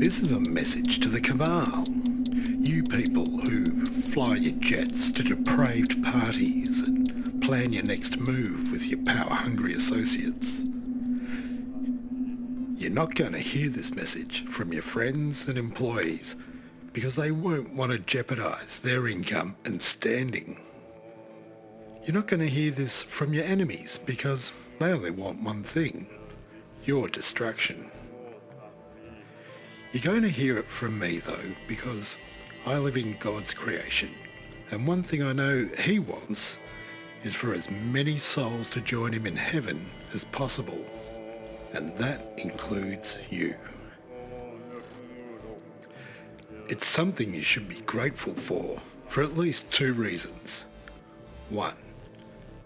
This is a message to the cabal. You people who fly your jets to depraved parties and plan your next move with your power-hungry associates. You're not going to hear this message from your friends and employees because they won't want to jeopardise their income and standing. You're not going to hear this from your enemies because they only want one thing, your destruction. You're going to hear it from me though, because I live in God's creation, and one thing I know He wants is for as many souls to join Him in heaven as possible, and that includes you. It's something you should be grateful for at least two reasons. One,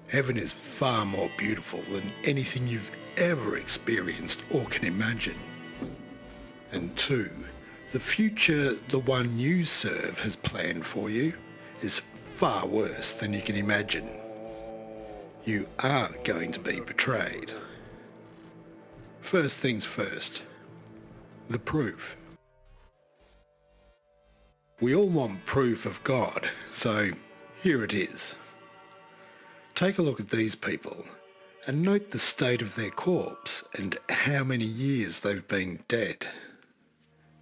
heaven is far more beautiful than anything you've ever experienced or can imagine. And two, the future the one you serve has planned for you is far worse than you can imagine. You are going to be betrayed. First things first, the proof. We all want proof of God, so here it is. Take a look at these people and note the state of their corpse and how many years they've been dead.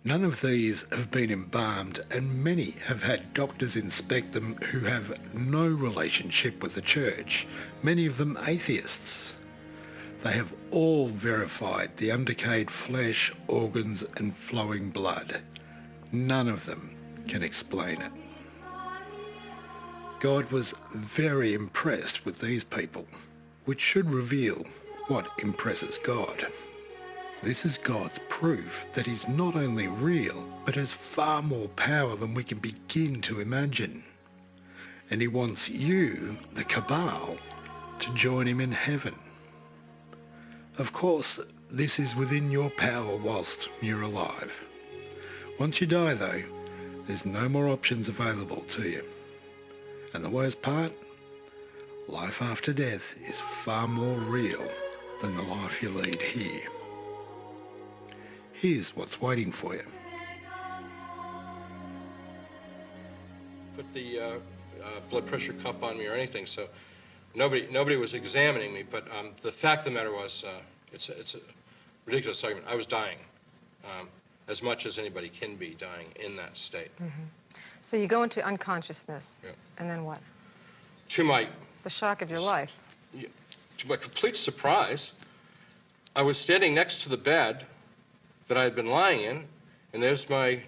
None of these have been embalmed, and many have had doctors inspect them who have no relationship with the church, many of them atheists. They have all verified the undecayed flesh, organs and flowing blood. None of them can explain it. God was very impressed with these people, which should reveal what impresses God. This is God's proof that He's not only real, but has far more power than we can begin to imagine. And He wants you, the cabal, to join Him in heaven. Of course, this is within your power whilst you're alive. Once you die though, there's no more options available to you. And the worst part, life after death is far more real than the life you lead here. Here's what's waiting for you. Put the blood pressure cuff on me or anything, so nobody was examining me, but the fact of the matter was, it's a ridiculous argument. I was dying, as much as anybody can be dying in that state. Mm-hmm. So you go into unconsciousness, yeah. And then what? The shock of your life. To my complete surprise, I was standing next to the bed that I had been lying in, and there's my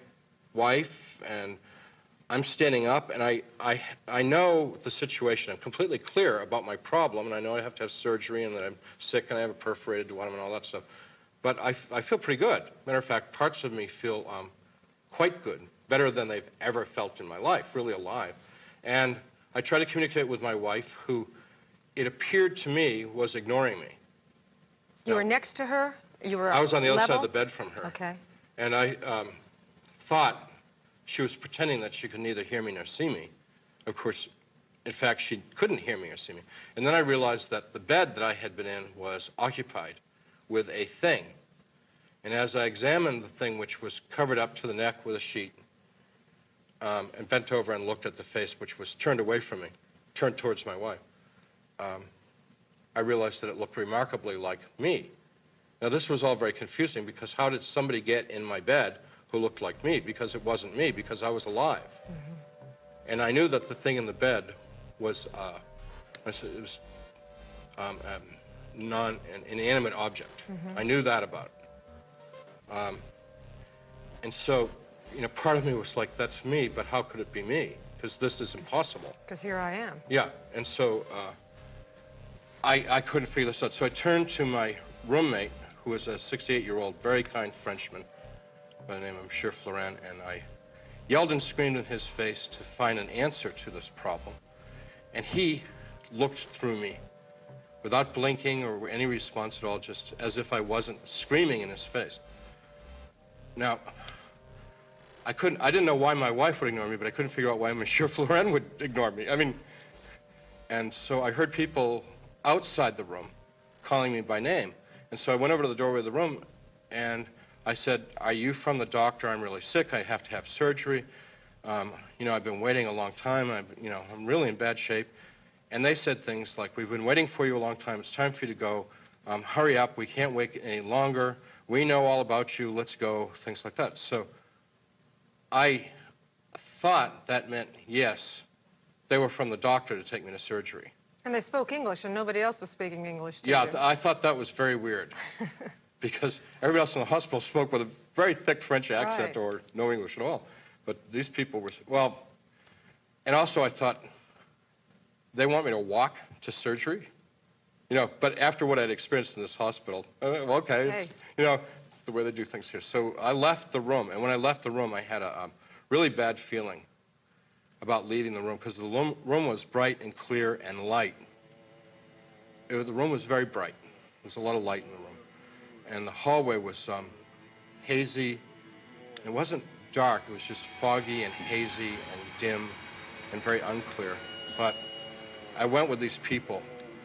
wife, and I'm standing up, and I know the situation. I'm completely clear about my problem, and I know I have to have surgery, and that I'm sick, and I have a perforated duodenum and all that stuff. But I feel pretty good. Matter of fact, parts of me feel quite good, better than they've ever felt in my life, really alive. And I try to communicate with my wife, who it appeared to me was ignoring me. You were next to her? I was on the other side of the bed from her. Okay. And I thought she was pretending that she could neither hear me nor see me. Of course, in fact, she couldn't hear me or see me. And then I realized that the bed that I had been in was occupied with a thing. And as I examined the thing, which was covered up to the neck with a sheet, and bent over and looked at the face, which was turned away from me, turned towards my wife, I realized that it looked remarkably like me. Now, this was all very confusing, because how did somebody get in my bed who looked like me? Because it wasn't me, because I was alive. Mm-hmm. And I knew that the thing in the bed was, an inanimate object. Mm-hmm. I knew that about it. And so, part of me was like, that's me, but how could it be me? Because this is impossible. Because here I am. Yeah, and so I couldn't figure this out. So I turned to my roommate, who was a 68-year-old, very kind Frenchman by the name of Monsieur Florent, and I yelled and screamed in his face to find an answer to this problem. And he looked through me without blinking or any response at all, just as if I wasn't screaming in his face. Now, I didn't know why my wife would ignore me, but I couldn't figure out why Monsieur Florent would ignore me. And so I heard people outside the room calling me by name. And so I went over to the doorway of the room, and I said, are you from the doctor? I'm really sick. I have to have surgery. You know, I've been waiting a long time. I'm really in bad shape. And they said things like, we've been waiting for you a long time. It's time for you to go. Hurry up. We can't wait any longer. We know all about you. Let's go. Things like that. So I thought that meant, yes, they were from the doctor to take me to surgery. And they spoke English, and nobody else was speaking English to Yeah, you. I thought that was very weird. Because everybody else in the hospital spoke with a very thick French accent Right. or no English at all. But these people were, well, and also I thought, they want me to walk to surgery? You know, but after what I'd experienced in this hospital, well, okay, it's, you know, it's the way they do things here. So I left the room, and when I left the room, I had a really bad feeling about leaving the room, because the room was bright and clear and light. The room was very bright. There was a lot of light in the room. And the hallway was hazy. It wasn't dark. It was just foggy and hazy and dim and very unclear. But I went with these people,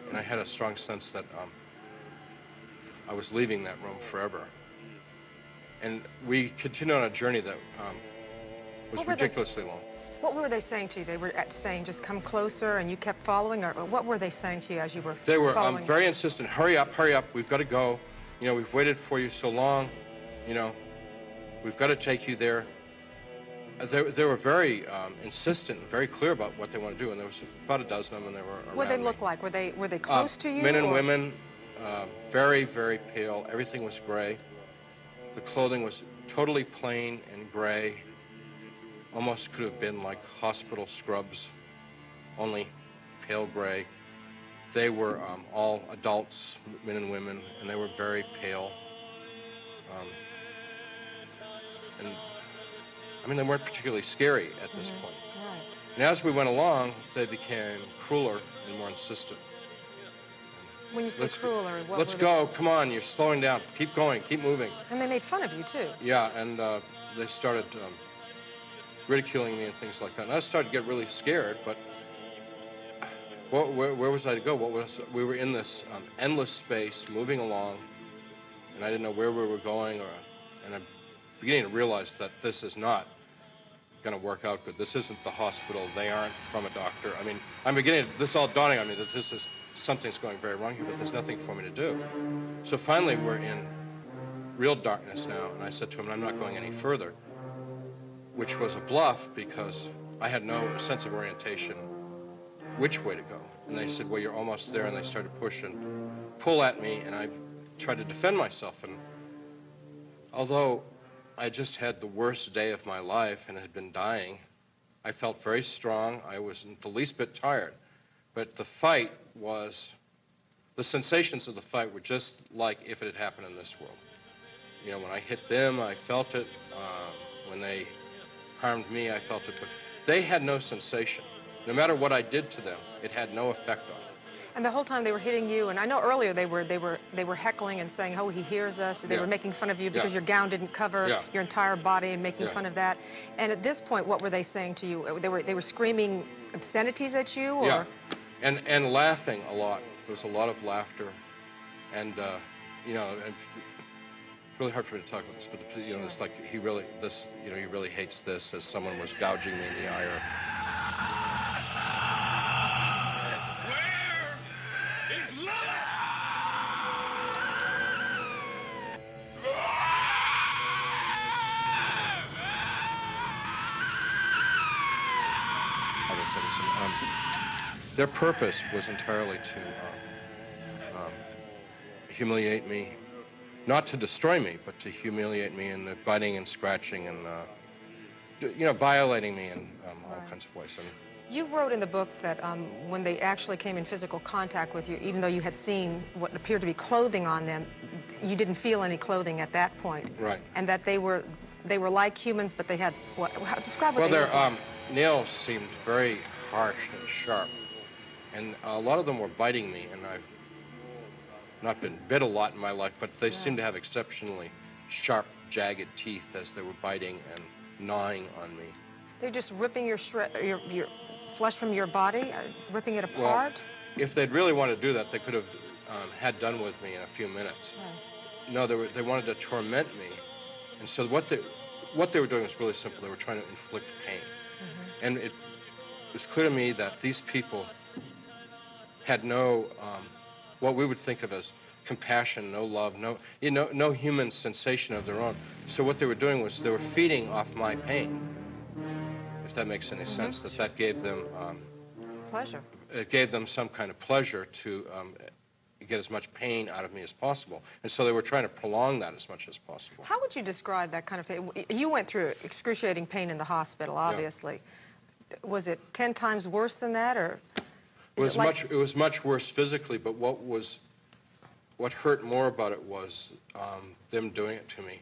and I had a strong sense that I was leaving that room forever. And we continued on a journey that was ridiculously long. What were they saying to you? They were saying, just come closer, and you kept following? Or what were they saying to you as you were They were following? very insistent. Hurry up, we've got to go. You know, we've waited for you so long. You know, we've got to take you there. They were very insistent and very clear about what they want to do, and there was about a dozen of them, and they were around What did they me. look like? Were they close to you? Men and or? women, very, very pale. Everything was gray. The clothing was totally plain and gray. Almost could have been like hospital scrubs, only pale gray. They were all adults, men and women, and they were very pale. And I mean, they weren't particularly scary at this point. Right. And as we went along, they became crueler and more insistent. When you say crueler, what Let's were go, come on, you're slowing down. Keep going, keep moving. And they made fun of you, too. Yeah, and they started ridiculing me and things like that. And I started to get really scared, but where was I to go? We were in this endless space, moving along, and I didn't know where we were going, and I'm beginning to realize that this is not going to work out good. This isn't the hospital. They aren't from a doctor. I mean, I'm beginning, this all dawning on me that something's going very wrong here, but there's nothing for me to do. So finally, we're in real darkness now, and I said to him, I'm not going any further, which was a bluff because I had no sense of orientation which way to go. And they said, well, you're almost there, and they started to push and pull at me, and I tried to defend myself. And although I just had the worst day of my life and had been dying, I felt very strong. I wasn't the least bit tired. But the fight was, the sensations of the fight were just like if it had happened in this world. You know, when I hit them, I felt it. When they harmed me, I felt it. But they had no sensation. No matter what I did to them, it had no effect on them. And the whole time they were hitting you, and I know earlier they were heckling and saying, "Oh, he hears us." They were making fun of you because your gown didn't cover your entire body, and making fun of that. And at this point, what were they saying to you? They were screaming obscenities at you, or? Yeah, and laughing a lot. There was a lot of laughter, and you know, it's really hard for me to talk about this, but you know, it's like he really hates this, as someone was gouging me in the eye. Their purpose was entirely to humiliate me, not to destroy me, but to humiliate me in the biting and scratching and, you know, violating me in all kinds of ways. And you wrote in the book that when they actually came in physical contact with you, even though you had seen what appeared to be clothing on them, you didn't feel any clothing at that point. Right. And that they were like humans, but they had what? Describe what they their looked like. nails seemed very harsh and sharp, and a lot of them were biting me, and I've not been bit a lot in my life, but they seemed to have exceptionally sharp, jagged teeth as they were biting and gnawing on me. They're just ripping your flesh from your body, ripping it apart? Well, if they'd really wanted to do that, they could have had done with me in a few minutes. Right. No, they wanted to torment me And so what they were doing was really simple. They were trying to inflict pain. And it was clear to me that these people had no, what we would think of as compassion, no love, no human sensation of their own. So what they were doing was they were feeding off my pain, if that makes any sense, that gave them... pleasure. It gave them some kind of pleasure to get as much pain out of me as possible. And so they were trying to prolong that as much as possible. How would you describe that kind of pain? You went through excruciating pain in the hospital, obviously. Yeah. Was it 10 times worse than that, or? It was much worse physically, but what hurt more about it was them doing it to me.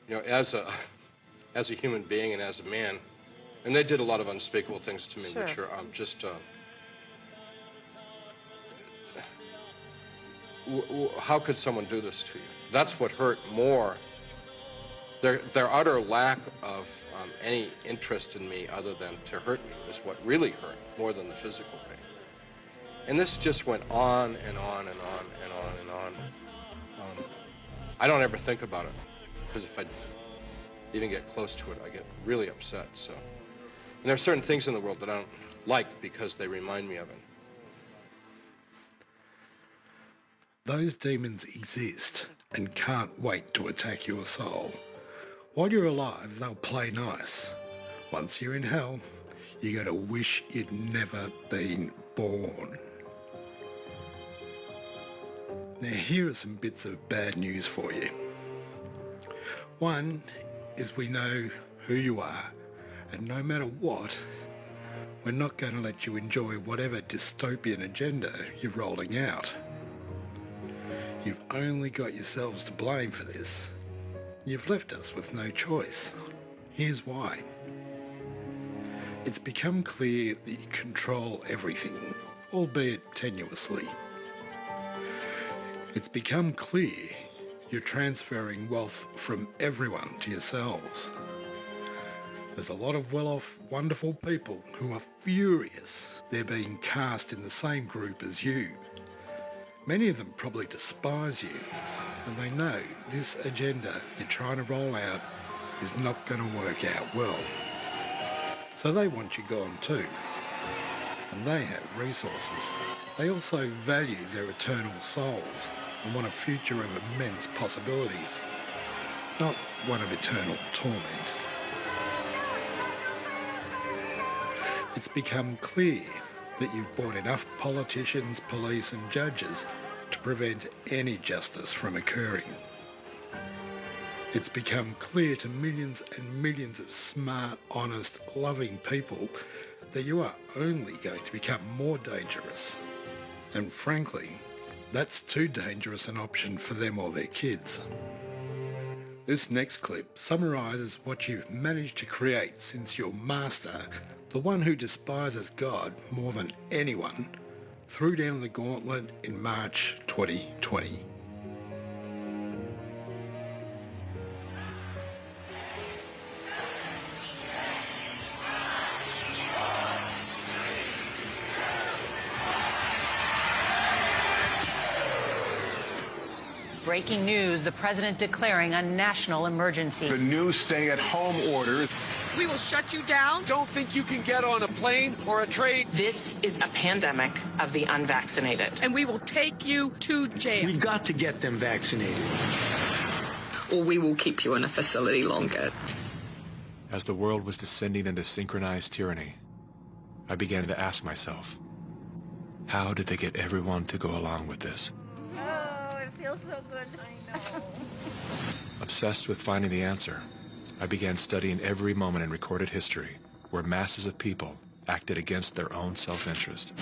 You know, as a human being and as a man, and they did a lot of unspeakable things to me, sure. which are just. How could someone do this to you? That's what hurt more. Their utter lack of any interest in me other than to hurt me is what really hurt, more than the physical pain. And this just went on and on and on and on and on. I don't ever think about it, because if I even get close to it, I get really upset. So, and there are certain things in the world that I don't like because they remind me of it. Those demons exist and can't wait to attack your soul. While you're alive, they'll play nice. Once you're in hell, you're going to wish you'd never been born. Now here are some bits of bad news for you. One is we know who you are, and no matter what, we're not going to let you enjoy whatever dystopian agenda you're rolling out. You've only got yourselves to blame for this. You've left us with no choice. Here's why. It's become clear that you control everything, albeit tenuously. It's become clear you're transferring wealth from everyone to yourselves. There's a lot of well-off, wonderful people who are furious they're being cast in the same group as you. Many of them probably despise you, and they know this agenda you're trying to roll out is not going to work out well. So they want you gone too. And they have resources. They also value their eternal souls and want a future of immense possibilities, not one of eternal torment. It's become clear that you've bought enough politicians, police and judges to prevent any justice from occurring. It's become clear to millions and millions of smart, honest, loving people that you are only going to become more dangerous. And frankly, that's too dangerous an option for them or their kids. This next clip summarises what you've managed to create since your master, the one who despises God more than anyone, threw down the gauntlet in March 2020. Breaking news, the president declaring a national emergency. The new stay-at-home order. We will shut you down. Don't think you can get on a plane or a train. This is a pandemic of the unvaccinated. And we will take you to jail. We've got to get them vaccinated. Or we will keep you in a facility longer. As the world was descending into synchronized tyranny, I began to ask myself, how did they get everyone to go along with this? Oh, it feels so good. I know. Obsessed with finding the answer, I began studying every moment in recorded history where masses of people acted against their own self-interest.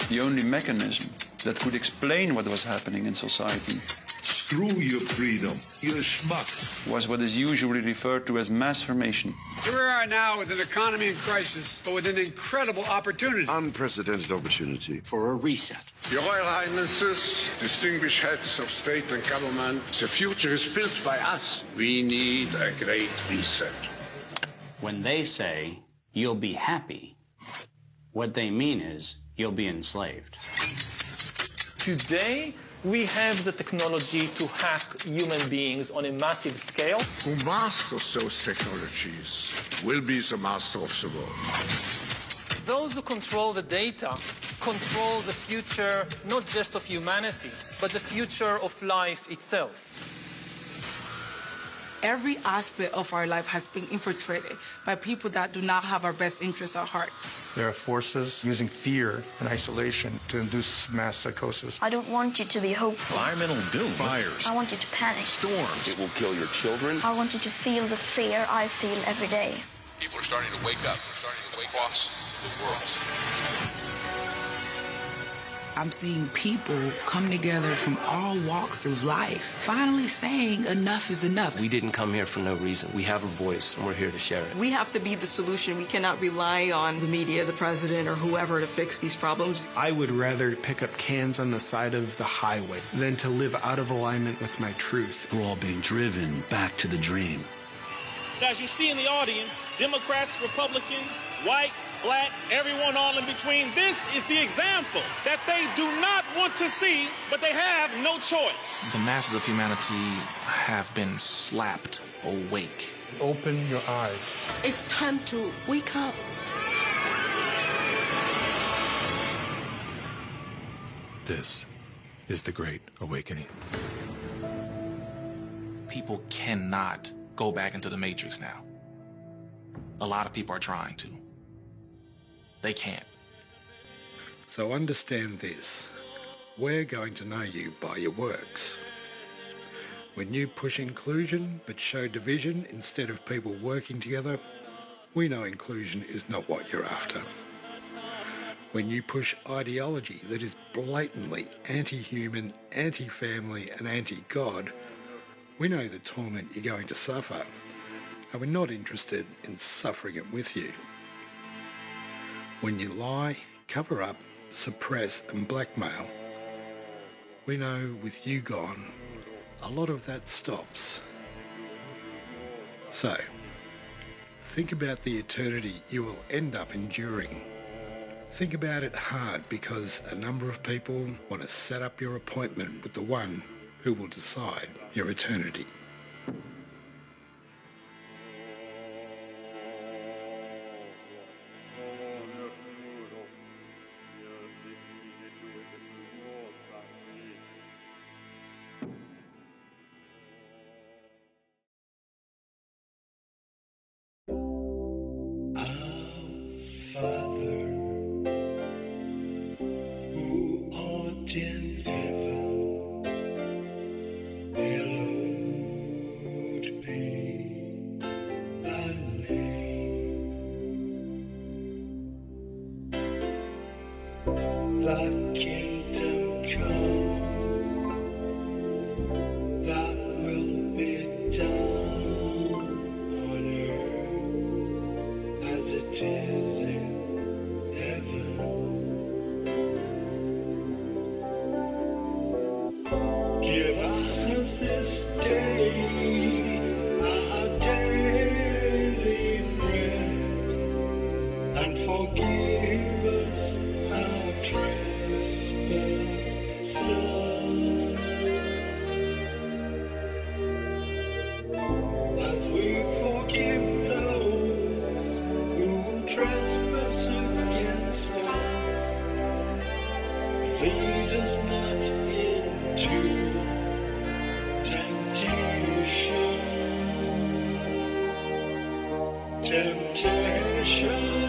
The only mechanism that could explain what was happening in society, screw your freedom, you're a schmuck, was what is usually referred to as mass formation. Here we are now with an economy in crisis, but with an incredible opportunity. Unprecedented opportunity. For a reset. Your Royal Highnesses, distinguished heads of state and government, the future is built by us. We need a great reset. When they say, you'll be happy, what they mean is, you'll be enslaved. Today, We have the technology to hack human beings on a massive scale. Who masters those technologies will be the master of the world. Those who control the data control the future, not just of humanity, but the future of life itself. Every aspect of our life has been infiltrated by people that do not have our best interests at heart. There are forces using fear and isolation to induce mass psychosis. I don't want you to be hopeful. Environmental doom. Fires. I want you to panic. Storms. It will kill your children. I want you to feel the fear I feel every day. People are starting to wake up. They're starting to wake across the world. I'm seeing people come together from all walks of life, finally saying enough is enough. We didn't come here for no reason. We have a voice, and we're here to share it. We have to be the solution. We cannot rely on the media, the president, or whoever to fix these problems. I would rather pick up cans on the side of the highway than to live out of alignment with my truth. We're all being driven back to the dream. As you see in the audience, Democrats, Republicans, white, black, everyone all in between, this is the example that they do not want to see, but they have no choice. The masses of humanity have been slapped awake. Open your eyes. It's time to wake up. This is the Great Awakening. People cannot go back into the Matrix now. A lot of people are trying to. They can't. So understand this. We're going to know you by your works. When you push inclusion but show division instead of people working together, we know inclusion is not what you're after. When you push ideology that is blatantly anti-human, anti-family and anti-God, we know the torment you're going to suffer, and we're not interested in suffering it with you. When you lie, cover up, suppress and blackmail, we know with you gone, a lot of that stops. So, think about the eternity you will end up enduring. Think about it hard, because a number of people want to set up your appointment with the one who will decide your eternity. In heaven, hallowed be thy name. Thy kingdom come, thy will be done on earth as it is in heaven. Give us this day our daily bread, and forgive us our trespasses, as we forgive those who trespass against us. Lead us not into temptation.